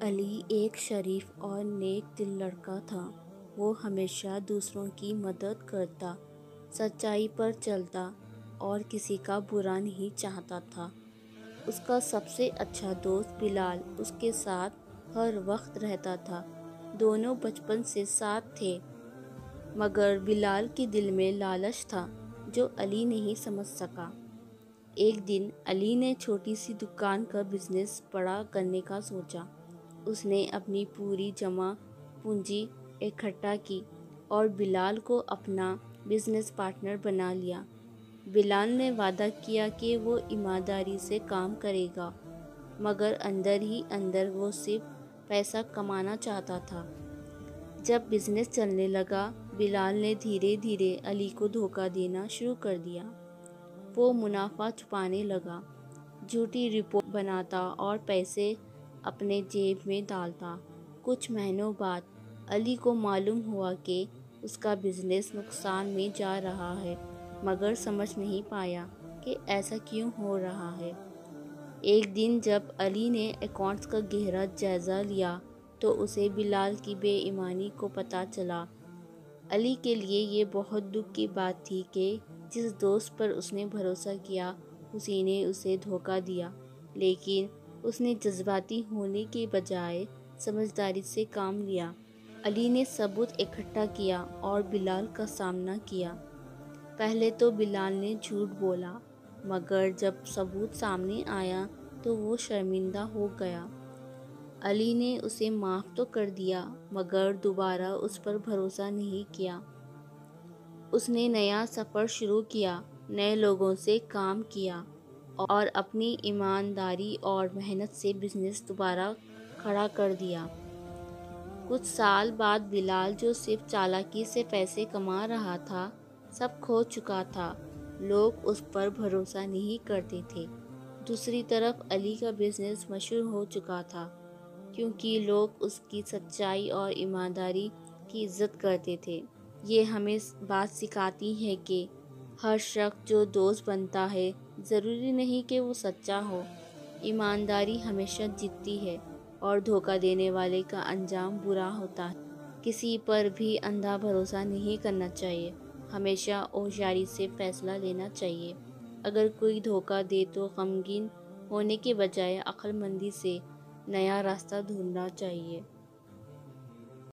علی ایک شریف اور نیک دل لڑکا تھا۔ وہ ہمیشہ دوسروں کی مدد کرتا، سچائی پر چلتا اور کسی کا برا نہیں چاہتا تھا۔ اس کا سب سے اچھا دوست بلال اس کے ساتھ ہر وقت رہتا تھا۔ دونوں بچپن سے ساتھ تھے، مگر بلال کے دل میں لالچ تھا جو علی نہیں سمجھ سکا۔ ایک دن علی نے چھوٹی سی دکان کا بزنس بڑا کرنے کا سوچا۔ اس نے اپنی پوری جمع پونجی اکٹھا کی اور بلال کو اپنا بزنس پارٹنر بنا لیا۔ بلال نے وعدہ کیا کہ وہ ایمانداری سے کام کرے گا، مگر اندر ہی اندر وہ صرف پیسہ کمانا چاہتا تھا۔ جب بزنس چلنے لگا، بلال نے دھیرے دھیرے علی کو دھوکہ دینا شروع کر دیا۔ وہ منافع چھپانے لگا، جھوٹی رپورٹ بناتا اور پیسے اپنے جیب میں ڈالتا۔ کچھ مہینوں بعد علی کو معلوم ہوا کہ اس کا بزنس نقصان میں جا رہا ہے، مگر سمجھ نہیں پایا کہ ایسا کیوں ہو رہا ہے۔ ایک دن جب علی نے اکاؤنٹس کا گہرا جائزہ لیا تو اسے بلال کی بے ایمانی کو پتہ چلا۔ علی کے لیے یہ بہت دکھ کی بات تھی کہ جس دوست پر اس نے بھروسہ کیا اسی نے اسے دھوکہ دیا، لیکن اس نے جذباتی ہونے کے بجائے سمجھداری سے کام لیا۔ علی نے ثبوت اکٹھا کیا اور بلال کا سامنا کیا۔ پہلے تو بلال نے جھوٹ بولا، مگر جب ثبوت سامنے آیا تو وہ شرمندہ ہو گیا۔ علی نے اسے معاف تو کر دیا، مگر دوبارہ اس پر بھروسہ نہیں کیا۔ اس نے نیا سفر شروع کیا، نئے لوگوں سے کام کیا اور اپنی ایمانداری اور محنت سے بزنس دوبارہ کھڑا کر دیا۔ کچھ سال بعد بلال جو صرف چالاکی سے پیسے کما رہا تھا، سب کھو چکا تھا۔ لوگ اس پر بھروسہ نہیں کرتے تھے۔ دوسری طرف علی کا بزنس مشہور ہو چکا تھا، کیونکہ لوگ اس کی سچائی اور ایمانداری کی عزت کرتے تھے۔ یہ ہمیں بات سکھاتی ہے کہ ہر شخص جو دوست بنتا ہے ضروری نہیں کہ وہ سچا ہو۔ ایمانداری ہمیشہ جیتتی ہے اور دھوکہ دینے والے کا انجام برا ہوتا ہے۔ کسی پر بھی اندھا بھروسہ نہیں کرنا چاہیے، ہمیشہ ہوشیاری سے فیصلہ لینا چاہیے۔ اگر کوئی دھوکہ دے تو غمگین ہونے کے بجائے عقل مندی سے نیا راستہ ڈھونڈنا چاہیے۔